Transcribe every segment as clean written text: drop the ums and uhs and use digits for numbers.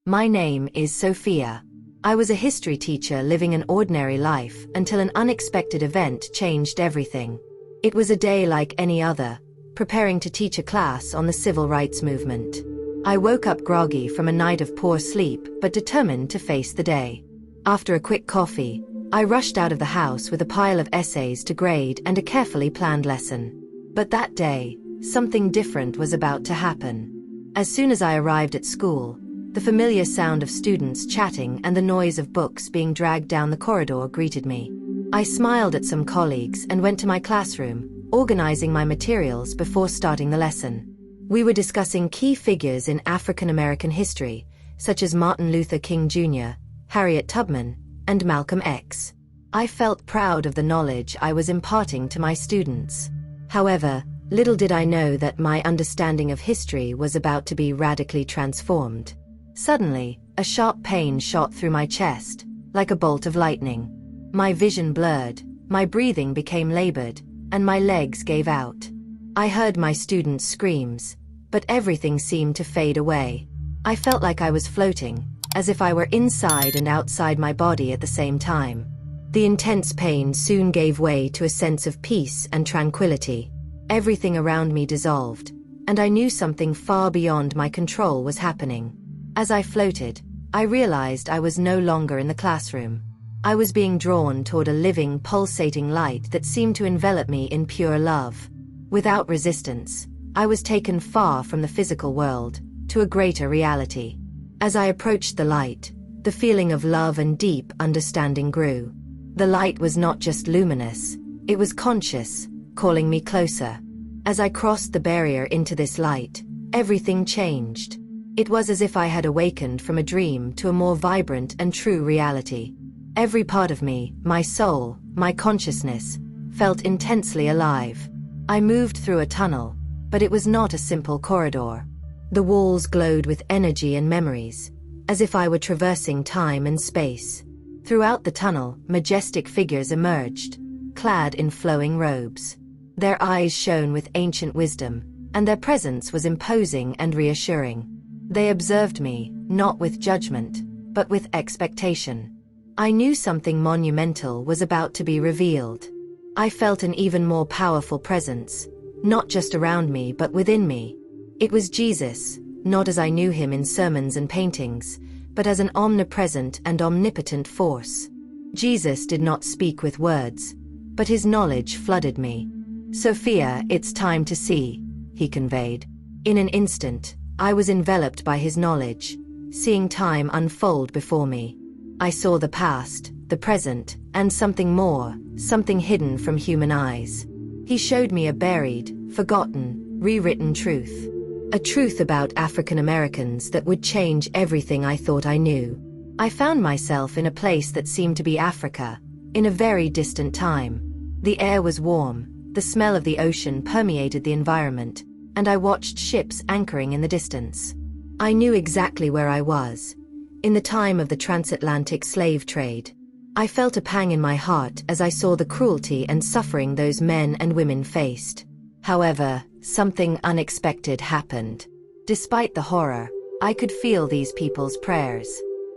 My name is Sophia. I was a history teacher living an ordinary life until an unexpected event changed everything. It was a day like any other, preparing to teach a class on the civil rights movement. I woke up groggy from a night of poor sleep but determined to face the day. After a quick coffee, I rushed out of the house with a pile of essays to grade and a carefully planned lesson. But that day, something different was about to happen. As soon as I arrived at school, the familiar sound of students chatting and the noise of books being dragged down the corridor greeted me. I smiled at some colleagues and went to my classroom, organizing my materials before starting the lesson. We were discussing key figures in African American history, such as Martin Luther King Jr., Harriet Tubman, and Malcolm X. I felt proud of the knowledge I was imparting to my students. However, little did I know that my understanding of history was about to be radically transformed. Suddenly, a sharp pain shot through my chest, like a bolt of lightning. My vision blurred, my breathing became labored, and my legs gave out. I heard my students' screams, but everything seemed to fade away. I felt like I was floating, as if I were inside and outside my body at the same time. The intense pain soon gave way to a sense of peace and tranquility. Everything around me dissolved, and I knew something far beyond my control was happening. As I floated, I realized I was no longer in the classroom. I was being drawn toward a living, pulsating light that seemed to envelop me in pure love. Without resistance, I was taken far from the physical world, to a greater reality. As I approached the light, the feeling of love and deep understanding grew. The light was not just luminous, it was conscious, calling me closer. As I crossed the barrier into this light, everything changed. It was as if I had awakened from a dream to a more vibrant and true reality. Every part of me, my soul, my consciousness, felt intensely alive. I moved through a tunnel, but it was not a simple corridor. The walls glowed with energy and memories, as if I were traversing time and space. Throughout the tunnel, majestic figures emerged, clad in flowing robes. Their eyes shone with ancient wisdom, and their presence was imposing and reassuring. They observed me, not with judgment, but with expectation. I knew something monumental was about to be revealed. I felt an even more powerful presence, not just around me but within me. It was Jesus, not as I knew him in sermons and paintings, but as an omnipresent and omnipotent force. Jesus did not speak with words, but his knowledge flooded me. "Sophia, it's time to see," he conveyed. In an instant, I was enveloped by his knowledge, seeing time unfold before me. I saw the past, the present, and something more, something hidden from human eyes. He showed me a buried, forgotten, rewritten truth. A truth about African Americans that would change everything I thought I knew. I found myself in a place that seemed to be Africa, in a very distant time. The air was warm, the smell of the ocean permeated the environment, and I watched ships anchoring in the distance. I knew exactly where I was, in the time of the transatlantic slave trade. I felt a pang in my heart as I saw the cruelty and suffering those men and women faced. However, something unexpected happened. Despite the horror, I could feel these people's prayers.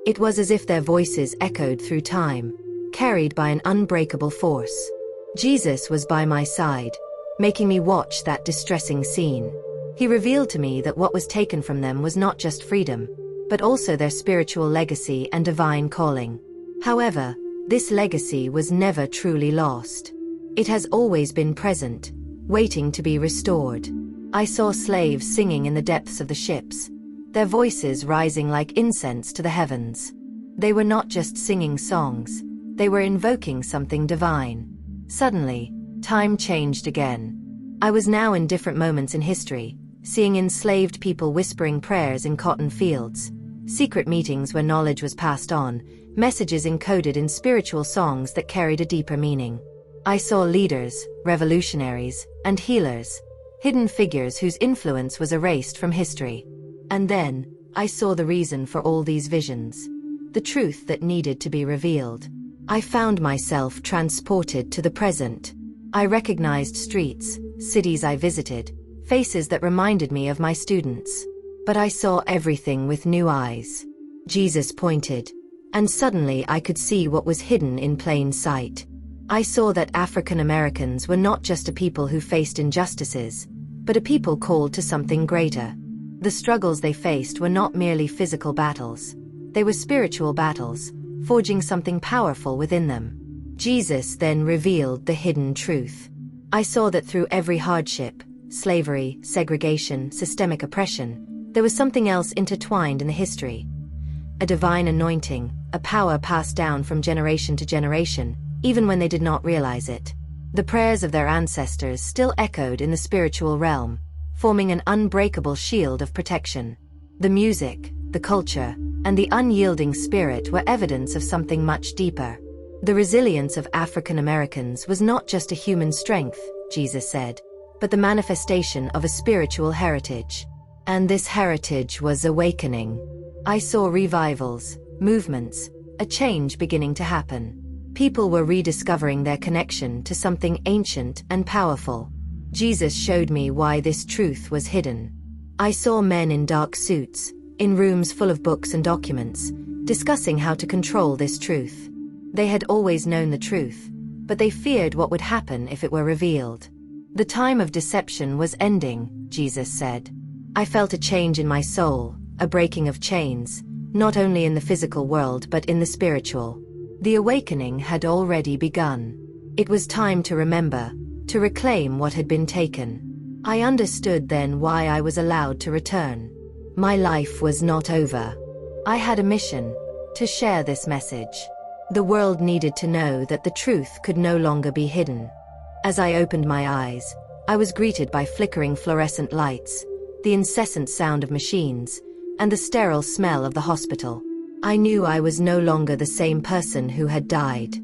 It was as if their voices echoed through time, carried by an unbreakable force. Jesus was by my side, making me watch that distressing scene. He revealed to me that what was taken from them was not just freedom, but also their spiritual legacy and divine calling. However, this legacy was never truly lost. It has always been present, waiting to be restored. I saw slaves singing in the depths of the ships, their voices rising like incense to the heavens. They were not just singing songs, they were invoking something divine. Suddenly, time changed again. I was now in different moments in history, seeing enslaved people whispering prayers in cotton fields, secret meetings where knowledge was passed on, messages encoded in spiritual songs that carried a deeper meaning. I saw leaders, revolutionaries, and healers, hidden figures whose influence was erased from history. And then, I saw the reason for all these visions, the truth that needed to be revealed. I found myself transported to the present. I recognized streets, cities I visited, faces that reminded me of my students. But I saw everything with new eyes. Jesus pointed. And suddenly I could see what was hidden in plain sight. I saw that African Americans were not just a people who faced injustices, but a people called to something greater. The struggles they faced were not merely physical battles. They were spiritual battles, forging something powerful within them. Jesus then revealed the hidden truth. I saw that through every hardship, slavery, segregation, systemic oppression, there was something else intertwined in the history. A divine anointing, a power passed down from generation to generation, even when they did not realize it. The prayers of their ancestors still echoed in the spiritual realm, forming an unbreakable shield of protection. The music, the culture, and the unyielding spirit were evidence of something much deeper. The resilience of African Americans was not just a human strength, Jesus said, but the manifestation of a spiritual heritage. And this heritage was awakening. I saw revivals, movements, a change beginning to happen. People were rediscovering their connection to something ancient and powerful. Jesus showed me why this truth was hidden. I saw men in dark suits, in rooms full of books and documents, discussing how to control this truth. They had always known the truth, but they feared what would happen if it were revealed. The time of deception was ending, Jesus said. I felt a change in my soul, a breaking of chains, not only in the physical world but in the spiritual. The awakening had already begun. It was time to remember, to reclaim what had been taken. I understood then why I was allowed to return. My life was not over. I had a mission, to share this message. The world needed to know that the truth could no longer be hidden. As I opened my eyes, I was greeted by flickering fluorescent lights, the incessant sound of machines, and the sterile smell of the hospital. I knew I was no longer the same person who had died.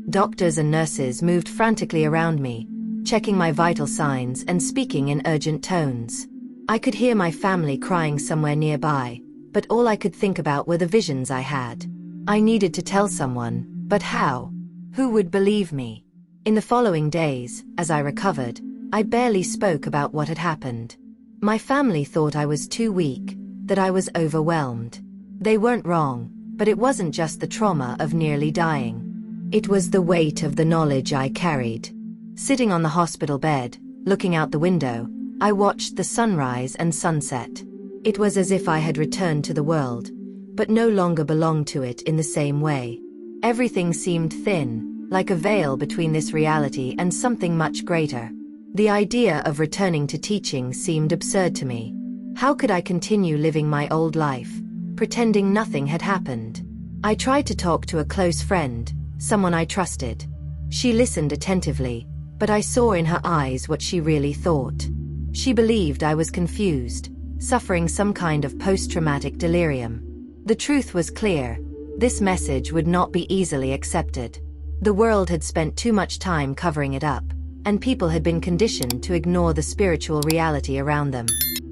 Doctors and nurses moved frantically around me, checking my vital signs and speaking in urgent tones. I could hear my family crying somewhere nearby, but all I could think about were the visions I had. I needed to tell someone, but how? Who would believe me? In the following days, as I recovered, I barely spoke about what had happened. My family thought I was too weak, that I was overwhelmed. They weren't wrong, but it wasn't just the trauma of nearly dying. It was the weight of the knowledge I carried. Sitting on the hospital bed, looking out the window, I watched the sunrise and sunset. It was as if I had returned to the world, but no longer belonged to it in the same way. Everything seemed thin, like a veil between this reality and something much greater. The idea of returning to teaching seemed absurd to me. How could I continue living my old life, pretending nothing had happened? I tried to talk to a close friend, someone I trusted. She listened attentively, but I saw in her eyes what she really thought. She believed I was confused, suffering some kind of post-traumatic delirium. The truth was clear. This message would not be easily accepted. The world had spent too much time covering it up, and people had been conditioned to ignore the spiritual reality around them.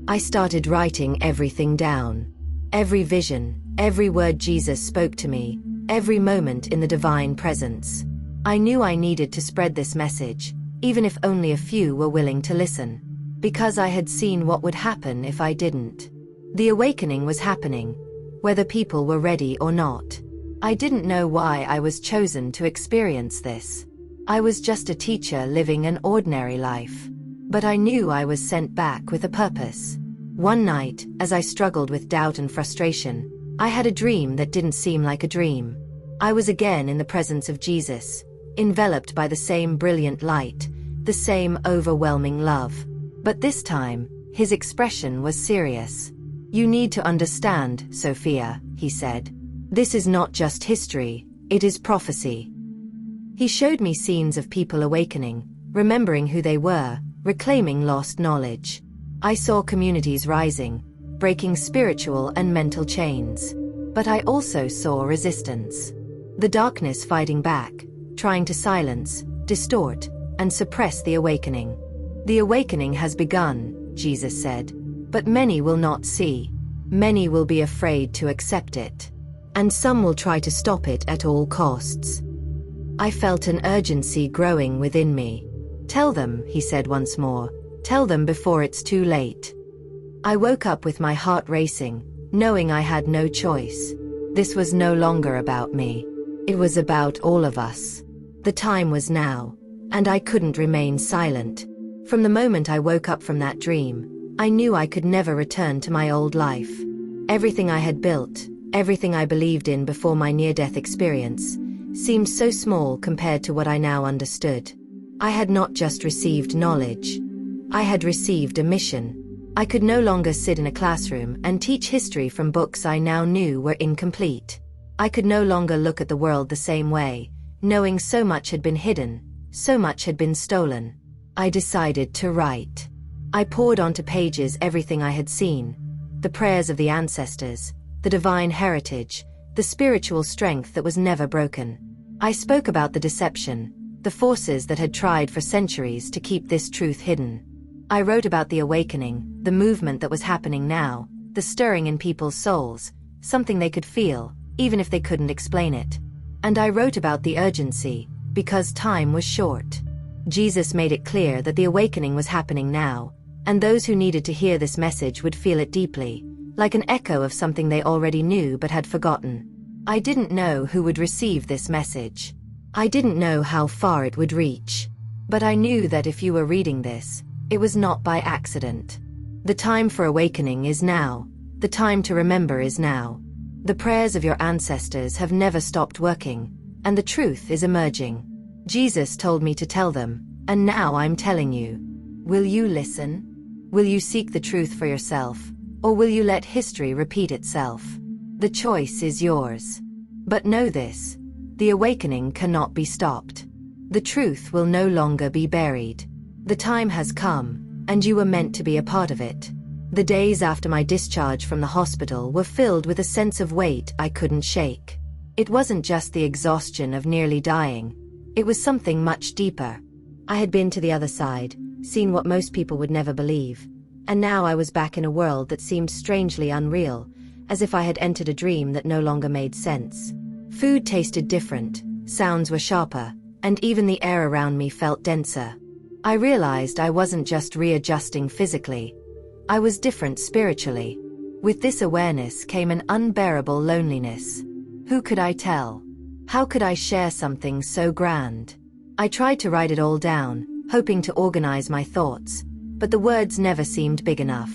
I started writing everything down. Every vision, every word Jesus spoke to me, every moment in the divine presence. I knew I needed to spread this message, even if only a few were willing to listen. Because I had seen what would happen if I didn't. The awakening was happening, whether people were ready or not. I didn't know why I was chosen to experience this. I was just a teacher living an ordinary life. But I knew I was sent back with a purpose. One night, as I struggled with doubt and frustration, I had a dream that didn't seem like a dream. I was again in the presence of Jesus, enveloped by the same brilliant light, the same overwhelming love. But this time, his expression was serious. "You need to understand, Sophia," he said. "This is not just history, it is prophecy." He showed me scenes of people awakening, remembering who they were, reclaiming lost knowledge. I saw communities rising, breaking spiritual and mental chains. But I also saw resistance. The darkness fighting back, trying to silence, distort, and suppress the awakening. "The awakening has begun," Jesus said, "but many will not see. Many will be afraid to accept it. And some will try to stop it at all costs." I felt an urgency growing within me. "Tell them," he said once more. "Tell them before it's too late." I woke up with my heart racing, knowing I had no choice. This was no longer about me. It was about all of us. The time was now, and I couldn't remain silent. From the moment I woke up from that dream, I knew I could never return to my old life. Everything I had built, everything I believed in before my near-death experience, seemed so small compared to what I now understood. I had not just received knowledge. I had received a mission. I could no longer sit in a classroom and teach history from books I now knew were incomplete. I could no longer look at the world the same way, knowing so much had been hidden, so much had been stolen. I decided to write. I poured onto pages everything I had seen, the prayers of the ancestors, the divine heritage, the spiritual strength that was never broken. I spoke about the deception, the forces that had tried for centuries to keep this truth hidden. I wrote about the awakening, the movement that was happening now, the stirring in people's souls, something they could feel, even if they couldn't explain it. And I wrote about the urgency, because time was short. Jesus made it clear that the awakening was happening now, and those who needed to hear this message would feel it deeply, like an echo of something they already knew but had forgotten. I didn't know who would receive this message. I didn't know how far it would reach. But I knew that if you were reading this, it was not by accident. The time for awakening is now. The time to remember is now. The prayers of your ancestors have never stopped working, and the truth is emerging. Jesus told me to tell them, and now I'm telling you. Will you listen? Will you seek the truth for yourself, or will you let history repeat itself? The choice is yours. But know this: the awakening cannot be stopped. The truth will no longer be buried. The time has come, and you were meant to be a part of it. The days after my discharge from the hospital were filled with a sense of weight I couldn't shake. It wasn't just the exhaustion of nearly dying. It was something much deeper. I had been to the other side, seen what most people would never believe, and now I was back in a world that seemed strangely unreal, as if I had entered a dream that no longer made sense. Food tasted different, sounds were sharper, and even the air around me felt denser. I realized I wasn't just readjusting physically. I was different spiritually. With this awareness came an unbearable loneliness. Who could I tell? How could I share something so grand? I tried to write it all down, hoping to organize my thoughts, but the words never seemed big enough.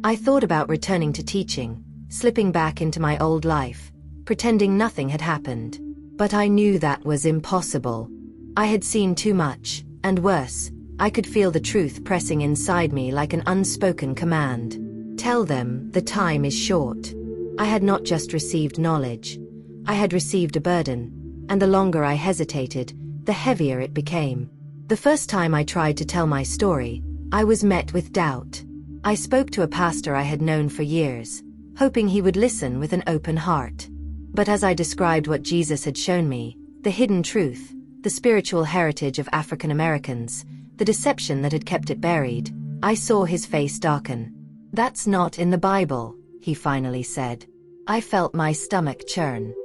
I thought about returning to teaching, slipping back into my old life, pretending nothing had happened. But I knew that was impossible. I had seen too much, and worse, I could feel the truth pressing inside me like an unspoken command. Tell them the time is short. I had not just received knowledge. I had received a burden, and the longer I hesitated, the heavier it became. The first time I tried to tell my story, I was met with doubt. I spoke to a pastor I had known for years, hoping he would listen with an open heart. But as I described what Jesus had shown me, the hidden truth, the spiritual heritage of African Americans, the deception that had kept it buried, I saw his face darken. "That's not in the Bible," he finally said. I felt my stomach churn.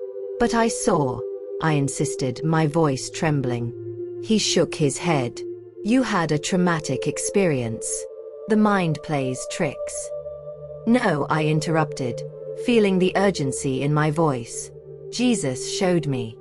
"But I saw," I insisted, my voice trembling. He shook his head. "You had a traumatic experience. The mind plays tricks." "No," I interrupted, feeling the urgency in my voice. "Jesus showed me.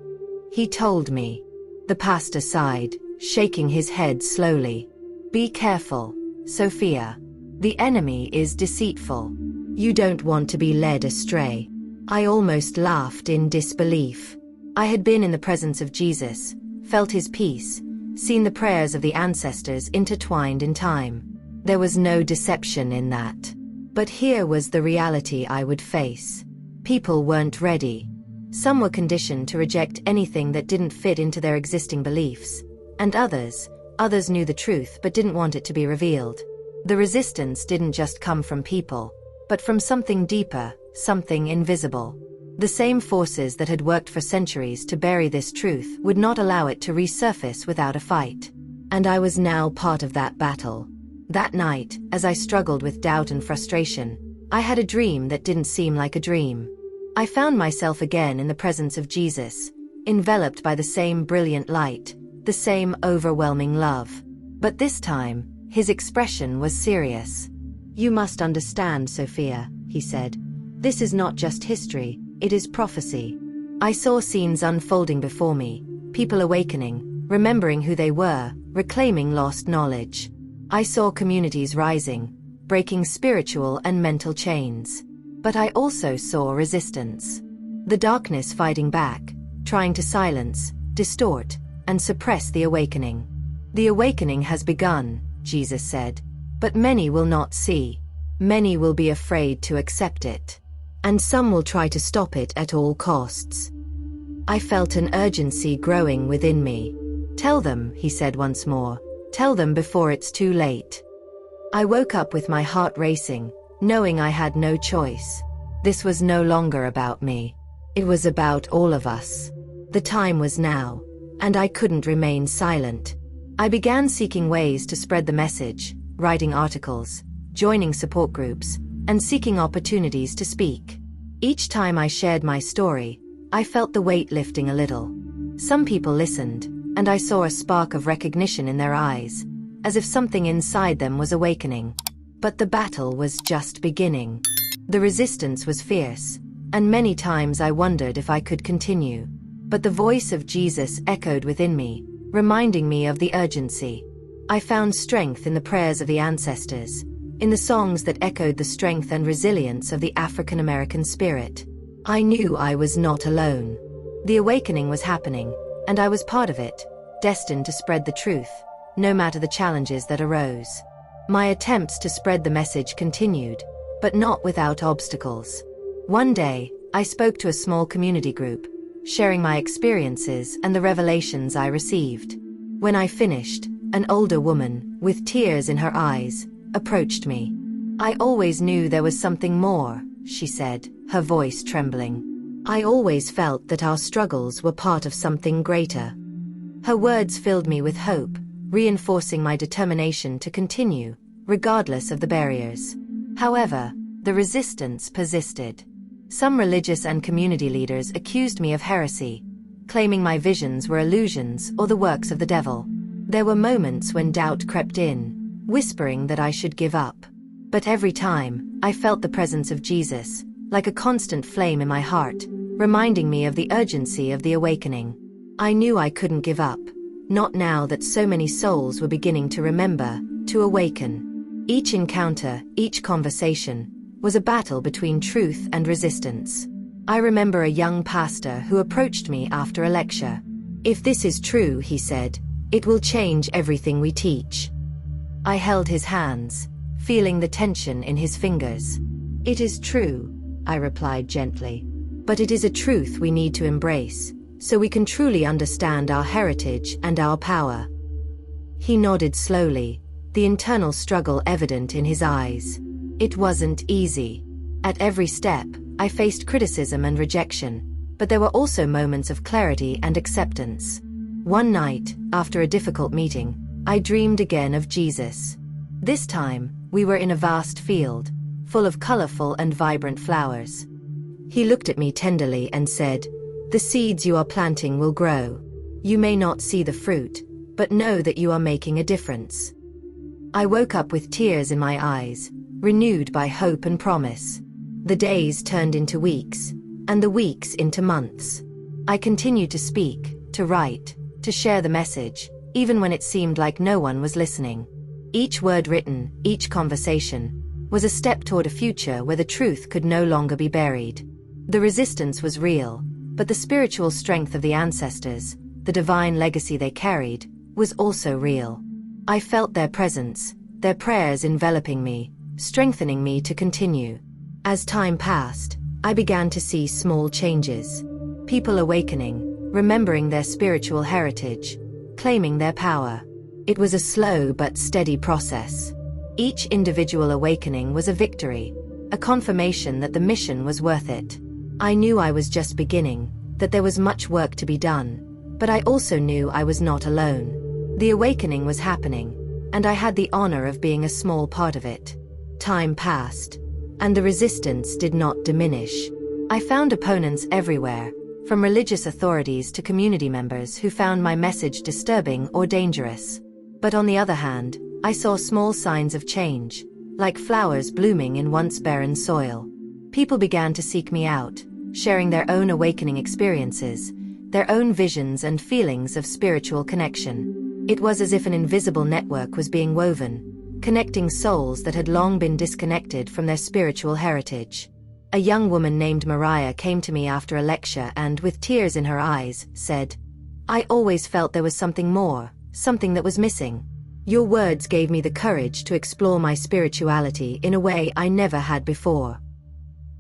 He told me." The pastor sighed, shaking his head slowly. "Be careful, Sophia. The enemy is deceitful. You don't want to be led astray." I almost laughed in disbelief. I had been in the presence of Jesus, felt his peace, seen the prayers of the ancestors intertwined in time. There was no deception in that. But here was the reality I would face. People weren't ready. Some were conditioned to reject anything that didn't fit into their existing beliefs, and others knew the truth but didn't want it to be revealed. The resistance didn't just come from people, but from something deeper, something invisible. The same forces that had worked for centuries to bury this truth would not allow it to resurface without a fight. And I was now part of that battle. That night, as I struggled with doubt and frustration, I had a dream that didn't seem like a dream. I found myself again in the presence of Jesus, enveloped by the same brilliant light, the same overwhelming love. But this time, his expression was serious. "You must understand, Sophia," he said. "This is not just history, it is prophecy. I saw scenes unfolding before me, people awakening, remembering who they were, reclaiming lost knowledge. I saw communities rising, breaking spiritual and mental chains. But I also saw resistance. The darkness fighting back, trying to silence, distort, and suppress the awakening. The awakening has begun, Jesus said, but many will not see. Many will be afraid to accept it. And some will try to stop it at all costs. I felt an urgency growing within me. Tell them, he said once more. Tell them before it's too late. I woke up with my heart racing, knowing I had no choice. This was no longer about me. It was about all of us. The time was now, and I couldn't remain silent. I began seeking ways to spread the message, writing articles, joining support groups, and seeking opportunities to speak. Each time I shared my story, I felt the weight lifting a little. Some people listened, and I saw a spark of recognition in their eyes, as if something inside them was awakening. But the battle was just beginning. The resistance was fierce, and many times I wondered if I could continue. But the voice of Jesus echoed within me, reminding me of the urgency. I found strength in the prayers of the ancestors, in the songs that echoed the strength and resilience of the African American spirit. I knew I was not alone. The awakening was happening, and I was part of it, destined to spread the truth, no matter the challenges that arose. My attempts to spread the message continued, but not without obstacles. One day, I spoke to a small community group, sharing my experiences and the revelations I received. When I finished, an older woman, with tears in her eyes, approached me. I always knew there was something more, she said, her voice trembling. I always felt that our struggles were part of something greater. Her words filled me with hope, reinforcing my determination to continue, regardless of the barriers. However, the resistance persisted. Some religious and community leaders accused me of heresy, claiming my visions were illusions or the works of the devil. There were moments when doubt crept in, whispering that I should give up. But every time, I felt the presence of Jesus, like a constant flame in my heart, reminding me of the urgency of the awakening. I knew I couldn't give up, not now that so many souls were beginning to remember, to awaken. Each encounter, each conversation, was a battle between truth and resistance. I remember a young pastor who approached me after a lecture. "If this is true," he said, "it will change everything we teach." I held his hands, feeling the tension in his fingers. "It is true," I replied gently, "but it is a truth we need to embrace, so we can truly understand our heritage and our power." He nodded slowly, the internal struggle evident in his eyes. It wasn't easy. At every step, I faced criticism and rejection, but there were also moments of clarity and acceptance. One night, after a difficult meeting, I dreamed again of Jesus. This time, we were in a vast field, full of colorful and vibrant flowers. He looked at me tenderly and said, "The seeds you are planting will grow. You may not see the fruit, but know that you are making a difference." I woke up with tears in my eyes, renewed by hope and promise. The days turned into weeks, and the weeks into months. I continued to speak, to write, to share the message, even when it seemed like no one was listening. Each word written, each conversation, was a step toward a future where the truth could no longer be buried. The resistance was real, but the spiritual strength of the ancestors, the divine legacy they carried, was also real. I felt their presence, their prayers enveloping me, strengthening me to continue. As time passed, I began to see small changes. People awakening, remembering their spiritual heritage, claiming their power. It was a slow but steady process. Each individual awakening was a victory, a confirmation that the mission was worth it. I knew I was just beginning, that there was much work to be done, but I also knew I was not alone. The awakening was happening, and I had the honor of being a small part of it. Time passed, and the resistance did not diminish. I found opponents everywhere, from religious authorities to community members who found my message disturbing or dangerous. But on the other hand, I saw small signs of change, like flowers blooming in once barren soil. People began to seek me out, sharing their own awakening experiences, their own visions and feelings of spiritual connection. It was as if an invisible network was being woven, connecting souls that had long been disconnected from their spiritual heritage. A young woman named Mariah came to me after a lecture and, with tears in her eyes, said, "I always felt there was something more, something that was missing. Your words gave me the courage to explore my spirituality in a way I never had before."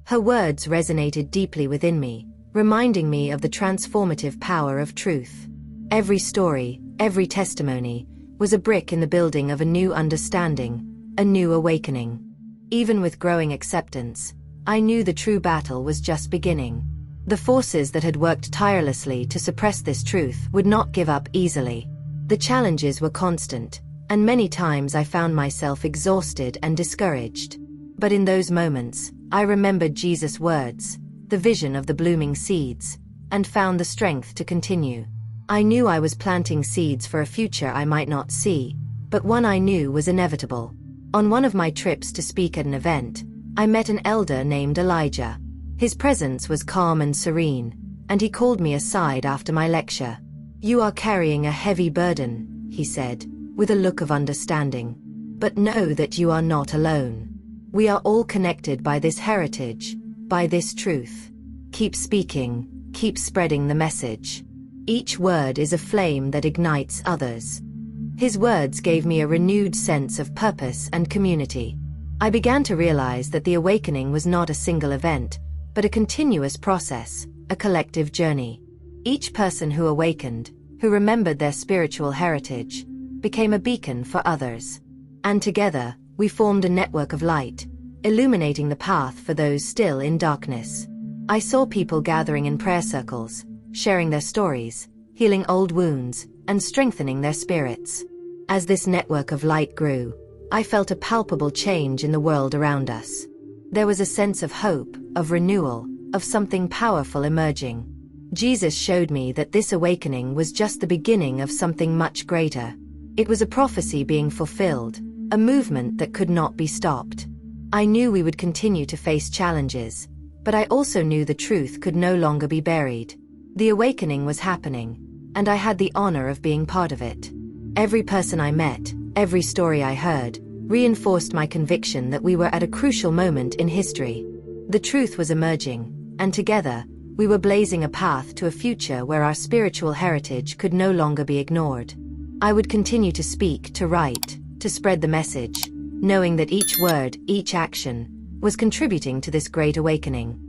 Her words resonated deeply within me, reminding me of the transformative power of truth. Every story, every testimony, was a brick in the building of a new understanding, a new awakening. Even with growing acceptance, I knew the true battle was just beginning. The forces that had worked tirelessly to suppress this truth would not give up easily. The challenges were constant, and many times I found myself exhausted and discouraged. But in those moments, I remembered Jesus' words, the vision of the blooming seeds, and found the strength to continue. I knew I was planting seeds for a future I might not see, but one I knew was inevitable. On one of my trips to speak at an event, I met an elder named Elijah. His presence was calm and serene, and he called me aside after my lecture. "You are carrying a heavy burden," he said, with a look of understanding. "But know that you are not alone. We are all connected by this heritage, by this truth. Keep speaking, keep spreading the message. Each word is a flame that ignites others." His words gave me a renewed sense of purpose and community. I began to realize that the awakening was not a single event, but a continuous process, a collective journey. Each person who awakened, who remembered their spiritual heritage, became a beacon for others. And together, we formed a network of light, illuminating the path for those still in darkness. I saw people gathering in prayer circles, sharing their stories, healing old wounds, and strengthening their spirits. As this network of light grew, I felt a palpable change in the world around us. There was a sense of hope, of renewal, of something powerful emerging. Jesus showed me that this awakening was just the beginning of something much greater. It was a prophecy being fulfilled, a movement that could not be stopped. I knew we would continue to face challenges, but I also knew the truth could no longer be buried. The awakening was happening, and I had the honor of being part of it. Every person I met, every story I heard, reinforced my conviction that we were at a crucial moment in history. The truth was emerging, and together, we were blazing a path to a future where our spiritual heritage could no longer be ignored. I would continue to speak, to write, to spread the message, knowing that each word, each action, was contributing to this great awakening.